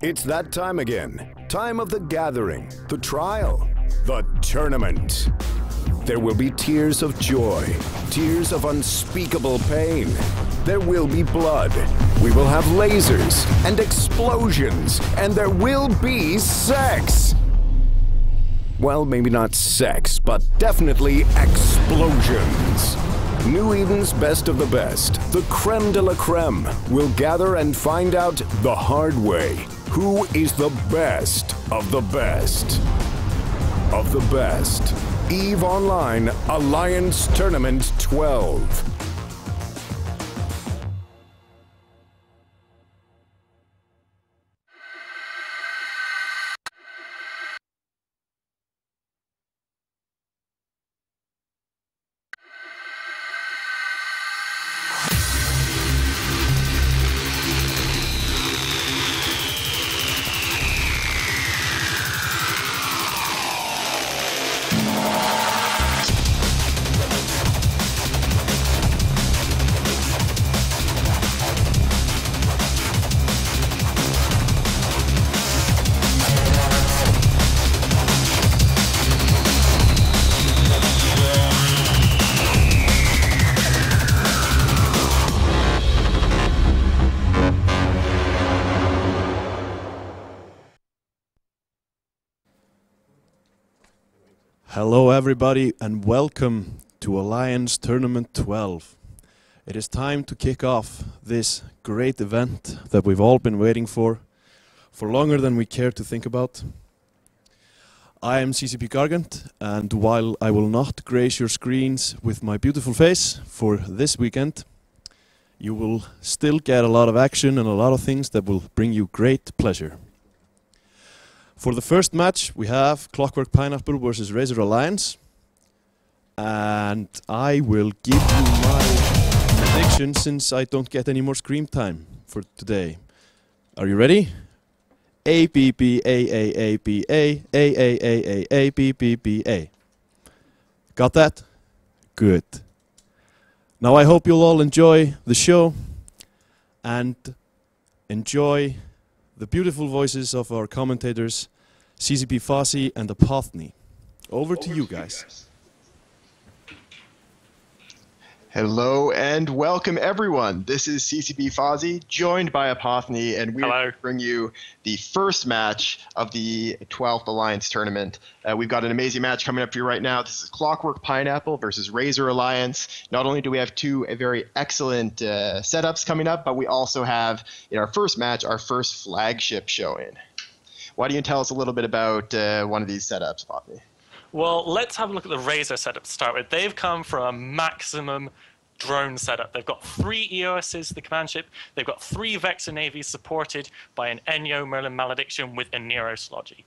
It's that time again. Time of the gathering, the trial, the tournament. There will be tears of joy, tears of unspeakable pain. There will be blood. We will have lasers and explosions, and there will be sex. Well, maybe not sex, but definitely explosions. New Eden's best of the best, the creme de la creme, will gather and find out the hard way who is the best of the best of the best. EVE Online Alliance Tournament 12. Hello everybody and welcome to Alliance Tournament 12. It is time to kick off this great event that we've all been waiting for longer than we care to think about. I am CCP Gargant, and while I will not grace your screens with my beautiful face for this weekend, you will still get a lot of action and a lot of things that will bring you great pleasure. For the first match, we have Clockwork Pineapple versus Razor Alliance. And I will give you my prediction since I don't get any more screen time for today. Are you ready? A, B, B, A, A, A, B, A, A, A, A, A, A, B, B, B, A. Got that? Good. Now I hope you'll all enjoy the show and enjoy the beautiful voices of our commentators, CCP Fozzy and Apothny. Over to you guys. Hello and welcome everyone. This is CCP Fozzy, joined by Apothny, and we bring you the first match of the 12th Alliance Tournament. We've got an amazing match coming up for you right now. This is Clockwork Pineapple versus Razor Alliance. Not only do we have two very excellent setups coming up, but we also have, in our first match, our first flagship showing. Why don't you tell us a little bit about one of these setups, Apothny? Well, let's have a look at the Razor setup to start with. They've come for a maximum drone setup. They've got 3 EOSs, the command ship. They've got 3 Vector navies supported by an Enyo Merlin Malediction with a Nero Slodgy.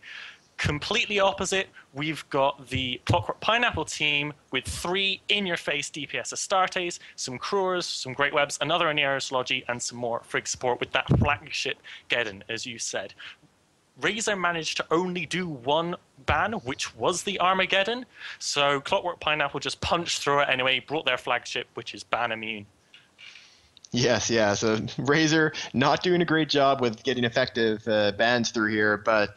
Completely opposite, we've got the Clockwork Pineapple team with 3 in-your-face DPS Astartes, some Crewers, some Great Webs, another Nero Slodgy, and some more Frigg support with that flagship Geddon, as you said. Razor managed to only do 1 ban, which was the Armageddon, so Clockwork Pineapple just punched through it anyway, brought their flagship, which is ban immune. Yes, yeah, so Razor not doing a great job with getting effective bans through here, but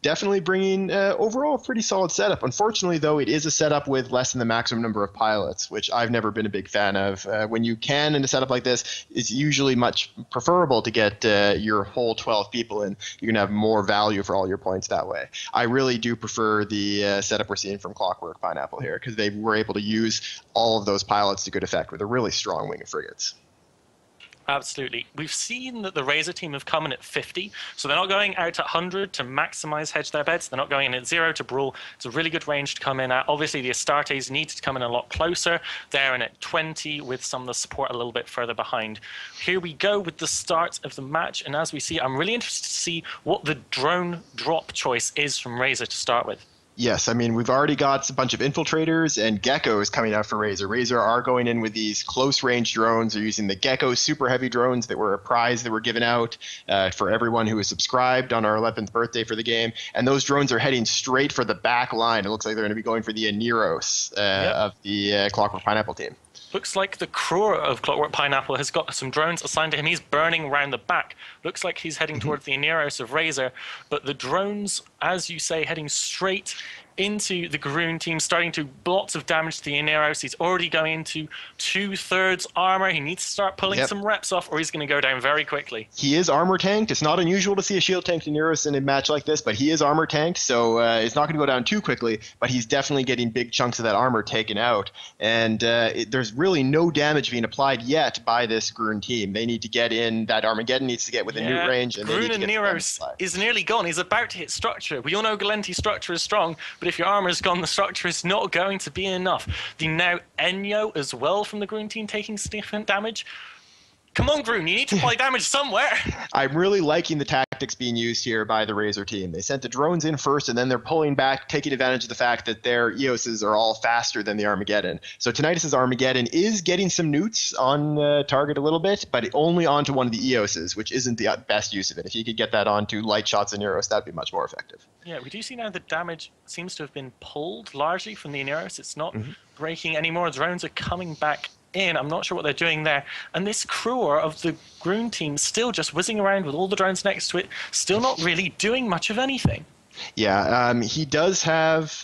definitely bringing overall a pretty solid setup. Unfortunately, though, it is a setup with less than the maximum number of pilots, which I've never been a big fan of. When you can in a setup like this, it's usually much preferable to get your whole 12 people in. You can have more value for all your points that way. I really do prefer the setup we're seeing from Clockwork Pineapple here, because they were able to use all of those pilots to good effect with a really strong wing of frigates. Absolutely. We've seen that the Razor team have come in at 50, so they're not going out at 100 to maximize hedge their bets. They're not going in at 0 to brawl. It's a really good range to come in at. Obviously, the Astartes need to come in a lot closer. They're in at 20 with some of the support a little bit further behind. Here we go with the start of the match, and as we see, I'm really interested to see what the drone drop choice is from Razor to start with. Yes, I mean, we've already got a bunch of infiltrators and geckos coming out for Razor. Razor are going in with these close-range drones. They're using the Gecko super heavy drones that were a prize that were given out for everyone who was subscribed on our 11th birthday for the game. And those drones are heading straight for the back line. It looks like they're going to be going for the Aneros of the Clockwork Pineapple team. Looks like the crew of Clockwork Pineapple has got some drones assigned to him. He's burning around the back. Looks like he's heading towards the Aneros of Razor. But the drones, as you say, heading straight into the Garoon team, starting to do lots of damage to the Aneros. He's already going into 2/3 armor. He needs to start pulling some reps off, or he's going to go down very quickly. He is armor tanked. It's not unusual to see a shield tanked Aneros in a match like this, but he is armor tanked, so it's not going to go down too quickly, but he's definitely getting big chunks of that armor taken out. And there's really no damage being applied yet by this Garoon team. They need to get in. That Armageddon needs to get within newt range. And Garoon and Neros is nearly gone. He's about to hit structure. We all know Galenti's structure is strong, but if your armor is gone, the structure is not going to be enough. The now Enyo as well from the Garoon team taking significant damage. Come on, Garoon, you need to apply damage somewhere. I'm really liking the tactics being used here by the Razor team. They sent the drones in first, and then they're pulling back, taking advantage of the fact that their EOSs are all faster than the Armageddon. So Tinnitus's Armageddon is getting some newts on target a little bit, but only onto one of the EOSs, which isn't the best use of it. If you could get that onto light shots and Aneros, that'd be much more effective. Yeah, we do see now the damage seems to have been pulled largely from the Aneros. It's not breaking anymore. Drones are coming back in. I'm not sure what they're doing there. And this crewer of the Garoon team still just whizzing around with all the drones next to it, still not really doing much of anything. Yeah, he does have...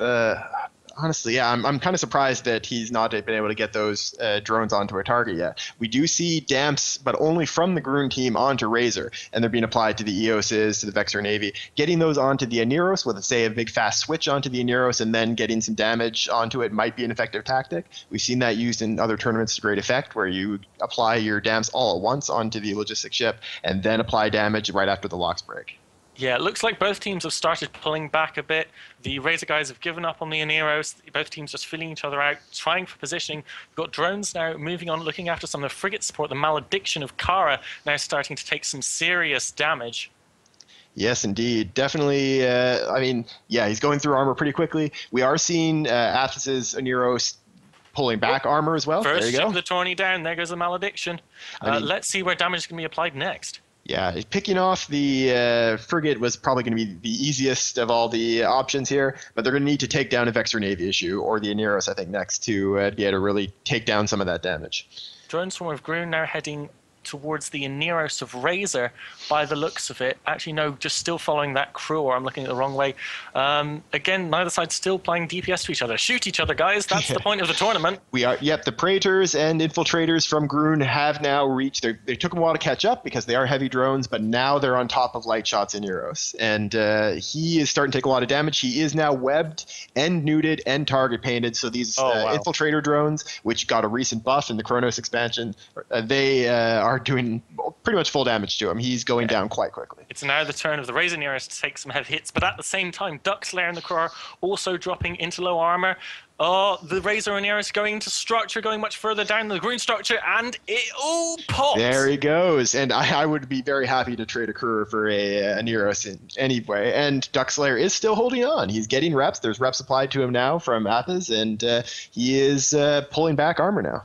honestly, yeah, I'm kind of surprised that he's not been able to get those drones onto a target yet. We do see damps, but only from the Garoon team onto Razor, and they're being applied to the EOSs, to the Vexor Navy. Getting those onto the Aneros with, say, a big fast switch onto the Aneros and then getting some damage onto it might be an effective tactic. We've seen that used in other tournaments to great effect, where you apply your damps all at once onto the logistic ship and then apply damage right after the locks break. Yeah, it looks like both teams have started pulling back a bit. The Razor guys have given up on the Aneros. Both teams just filling each other out, trying for positioning. We've got drones now moving on, looking after some of the frigate support. The Malediction of Kara now starting to take some serious damage. Yes, indeed. Definitely. I mean, yeah, he's going through armor pretty quickly. We are seeing Athos's Aneros pulling back armor as well. First there you go. ship the tourney down. There goes the Malediction. Let's see where damage is going to be applied next. Yeah, picking off the frigate was probably going to be the easiest of all the options here, but they're going to need to take down a Vexor Navy issue or the Aneros, I think, next to be able to really take down some of that damage. Drone swarm of Garoon now heading towards the Aneros of Razor by the looks of it. Actually, no, just still following that crew, or I'm looking at the wrong way. Again, neither side's still playing DPS to each other. Shoot each other, guys. That's the point of the tournament. We are, yep, the Praetors and Infiltrators from Garoon have now reached, they took them a while to catch up because they are heavy drones, but now they're on top of light shots in Aneros. And he is starting to take a lot of damage. He is now webbed and nuded and target painted. So these Infiltrator drones, which got a recent buff in the Chronos expansion, they are doing pretty much full damage to him. He's going down quite quickly. It's now the turn of the Razor Nearest to take some heavy hits, but at the same time, Duckslayer and the crew are also dropping into low armor. Oh, the Razor Nearest going into structure, going much further down the Garoon structure, and it all pops. There he goes. And I would be very happy to trade a crew for a Nearest in any way. And Duckslayer is still holding on. He's getting reps. There's reps applied to him now from Athos, and he is pulling back armor now.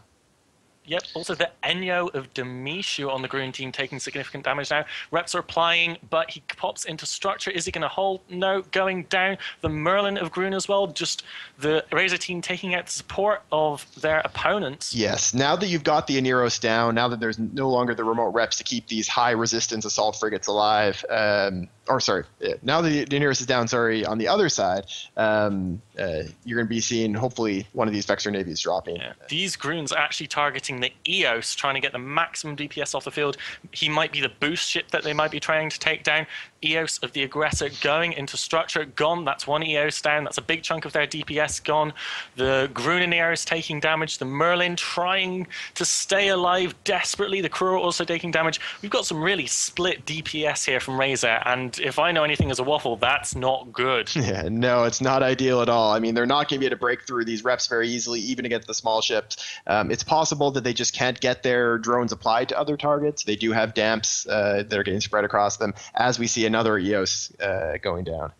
Yep, also the Enyo of Demetiu on the Garoon team taking significant damage now. Reps are applying, but he pops into structure. Is he going to hold? No, going down. The Merlin of Garoon as well, just the Razor team taking out the support of their opponents. Yes, now that you've got the Aneros down, now that there's no longer the remote reps to keep these high resistance assault frigates alive, now that the Aneros is down, on the other side, you're going to be seeing, hopefully, one of these Vexor Navies dropping. Yeah. These Garoons are actually targeting the EOS, trying to get the maximum DPS off the field. He might be the boost ship that they might be trying to take down. EOS of the Aggressor going into structure, gone. That's one EOS down. That's a big chunk of their DPS gone. The Garoon is taking damage. The Merlin trying to stay alive desperately. The crew are also taking damage. We've got some really split DPS here from Razor, and if I know anything as a waffle, that's not good. Yeah, no, it's not ideal at all. I mean, they're not going to be able to break through these reps very easily, even against the small ships. It's possible that they just can't get their drones applied to other targets. They do have damps that are getting spread across them, as we see another EOS going down.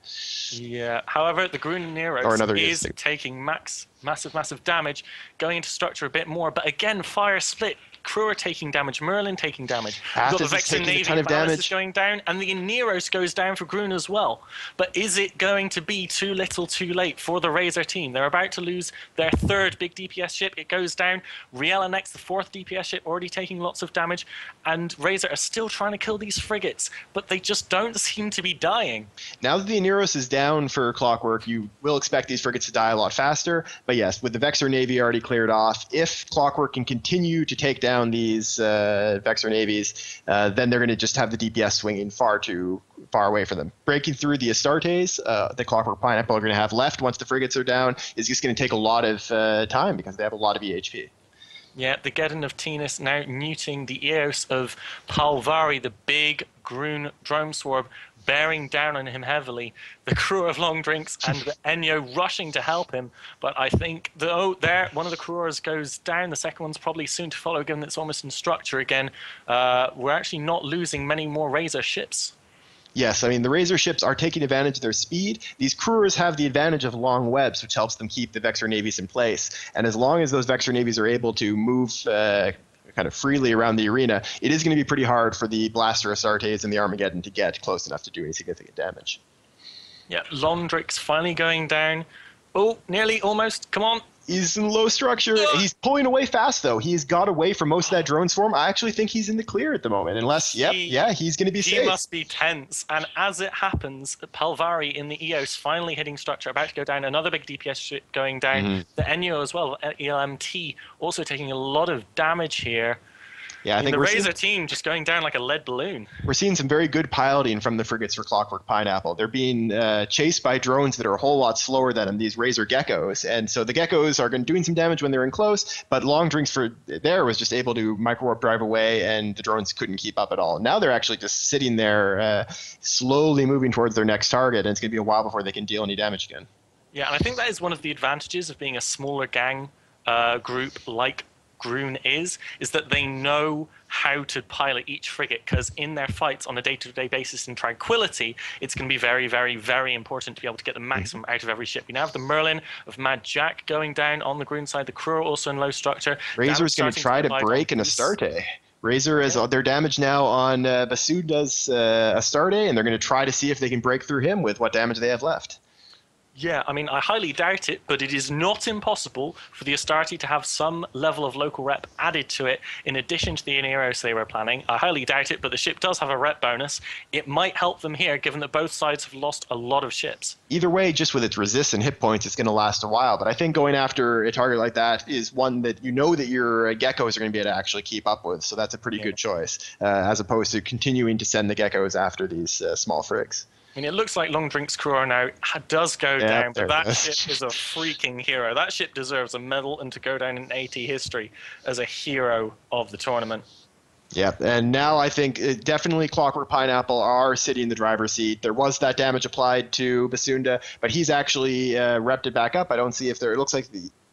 Yeah, however, the Garoon Neros is taking massive damage, going into structure a bit more, but again, fire split. crew are taking damage, Merlin taking damage. You've got Athos the is Vexen taking a Navy, ton of Valis is damage. going down, and the Aneros goes down for Grun as well. But is it going to be too little too late for the Razor team? They're about to lose their third big DPS ship. It goes down. Riella next, the fourth DPS ship, already taking lots of damage. And Razor are still trying to kill these frigates, but they just don't seem to be dying. Now that the Aneros is down for Clockwork, you will expect these frigates to die a lot faster. But yes, with the Vexor Navy already cleared off, if Clockwork can continue to take down these Vexor Navies, then they're going to just have the DPS swinging far too far away from them. Breaking through the Astartes, the Clockwork Pineapple are going to have left once the frigates are down, is just going to take a lot of time because they have a lot of EHP. Yeah, the Geddon of Tennis now neuting the Eos of Palvari, the big Grun drone swarm, bearing down on him heavily. The crew of Long Drinks and the Enyo rushing to help him. But I think, there, one of the crewers goes down. The second one's probably soon to follow, given that it's almost in structure again. We're actually not losing many more Razor ships. Yes, I mean, the Razor ships are taking advantage of their speed. These crewers have the advantage of long webs, which helps them keep the Vexor Navies in place. And as long as those Vexor Navies are able to move kind of freely around the arena, it is going to be pretty hard for the Blaster Astartes and the Armageddon to get close enough to do any significant damage. Yeah, Londrix finally going down. Oh, nearly, almost. Come on. He's in low structure. He's pulling away fast, though. He's got away from most of that drone swarm. I actually think he's in the clear at the moment, unless, he's going to be safe. He must be tense. And as it happens, Palvari in the Eos finally hitting structure, about to go down. Another big DPS ship going down. The Enyo as well, ELMT, also taking a lot of damage here. Yeah, I think the Razor team just going down like a lead balloon. We're seeing some very good piloting from the frigates for Clockwork Pineapple. They're being chased by drones that are a whole lot slower than them, these Razor Geckos. And so the Geckos are doing some damage when they're in close, but Long Drinks was just able to micro-warp drive away, and the drones couldn't keep up at all. Now they're actually just sitting there, slowly moving towards their next target, and it's going to be a while before they can deal any damage again. Yeah, and I think that is one of the advantages of being a smaller gang group like Grun is that they know how to pilot each frigate, because in their fights on a day-to-day basis in Tranquility, it's going to be very, very, very important to be able to get the maximum out of every ship. You now have the Merlin of Mad Jack going down on the Grun side, the crew are also in low structure. Razor's going to try to break an Astarte. Razor is their damage now on Basunda's Astarte, and they're going to try to see if they can break through him with what damage they have left. Yeah, I mean, I highly doubt it, but it is not impossible for the Astarte to have some level of local rep added to it in addition to the Aneros they were planning. I highly doubt it, but the ship does have a rep bonus. It might help them here, given that both sides have lost a lot of ships. Either way, just with its resist and hit points, it's going to last a while. But I think going after a target like that is one that you know that your Geckos are going to be able to actually keep up with. So that's a pretty good choice, as opposed to continuing to send the Geckos after these small frigs. I mean, it looks like Long Drink's crew now does go down, but that ship is a freaking hero. That ship deserves a medal and to go down in AT history as a hero of the tournament. Yeah, and now I think definitely Clockwork Pineapple are sitting in the driver's seat. There was that damage applied to Basunda, but he's actually repped it back up. I don't see if there. It looks like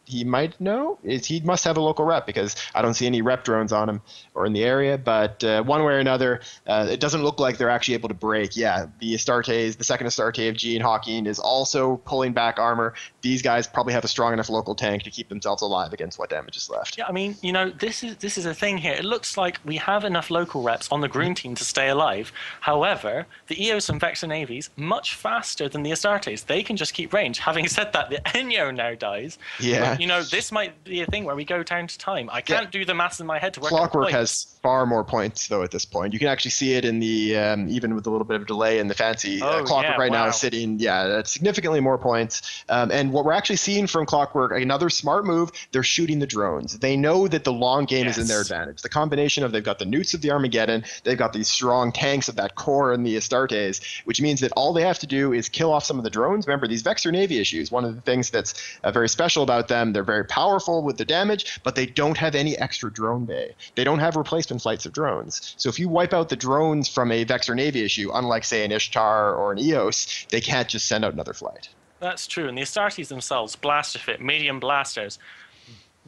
he might know. He must have a local rep, because I don't see any rep drones on him or in the area. But one way or another, it doesn't look like they're actually able to break. Yeah, the Astartes, the second Astarte of Gene Hawking is also pulling back armor. These guys probably have a strong enough local tank to keep themselves alive against what damage is left. Yeah, I mean, you know, this is a thing here. It looks like we have enough local reps on the Grun team to stay alive. However, the Eos and Vexor Navies, much faster than the Astartes. They can just keep range. Having said that, the Enyo now dies. Yeah. But, you know, this might be a thing where we go down to time. I can't do the maths in my head to work out Clockwork points. has far more points, though, at this point. You can actually see it in the, even with a little bit of delay in the fancy. Clockwork now is sitting, significantly more points. And what we're actually seeing from Clockwork, another smart move, they're shooting the drones. They know that the long game is in their advantage. The combination of they've got the newts of the Armageddon, they've got these strong tanks of that core and the Astartes, which means that all they have to do is kill off some of the drones. Remember, these Vexor Navy issues, one of the things that's very special about them, they're very powerful with the damage, but they don't have any extra drone bay. They don't have replacement flights of drones. So if you wipe out the drones from a Vexor Navy issue, unlike, say, an Ishtar or an Eos, they can't just send out another flight. That's true. And the Astartes themselves, blaster fit, medium blasters,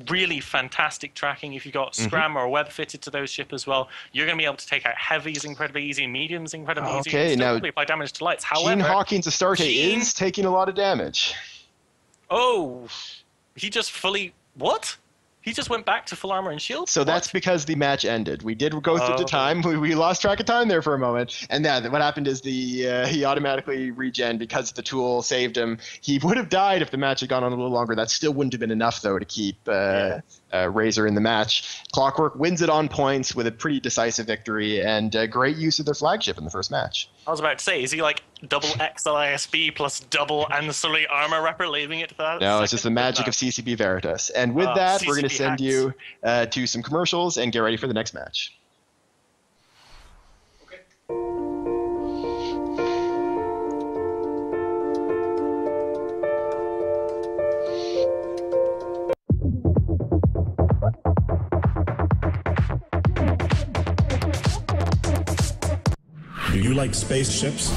really fantastic tracking. If you've got scram or web fitted to those ships as well, you're going to be able to take out heavies incredibly easy, mediums incredibly easy. Okay, now probably apply damage to lights. However, Gene Hawking's Astarte is taking a lot of damage. Oh, he just fully... What? He just went back to full armor and shield? So that's because the match ended. We did go through the time. We lost track of time there for a moment. And then what happened is he automatically regen because the tool saved him. He would have died if the match had gone on a little longer. That still wouldn't have been enough, though, to keep Razor in the match. Clockwork wins it on points with a pretty decisive victory and great use of their flagship in the first match. I was about to say, is he like double XISB plus double ancillary armor rep leaving it to that? No, it's just the magic of CCP Veritas. And with that, we're going to send you to some commercials and get ready for the next match. Do you like spaceships?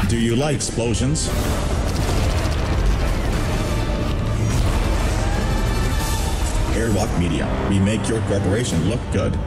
Do you like explosions? Airlock Media. We make your corporation look good.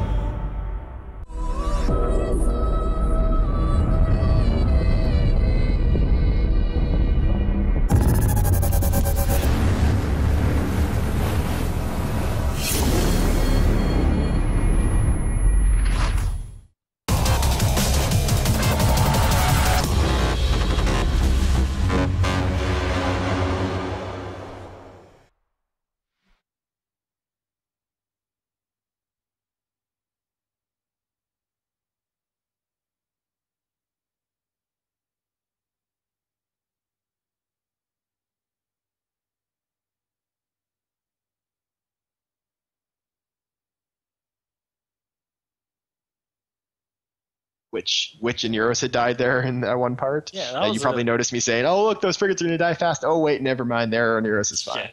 Which Inuros had died there in that one part. Yeah, you probably noticed me saying, "Oh, look, those frigates are going to die fast." Oh, wait, never mind. There, Inuros is fine.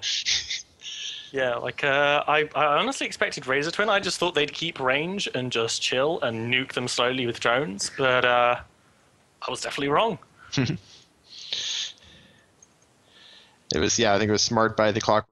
Yeah, like I honestly expected Razor Twin. I just thought they'd keep range and just chill and nuke them slowly with drones, but I was definitely wrong. It was, I think it was smart by the Clockwork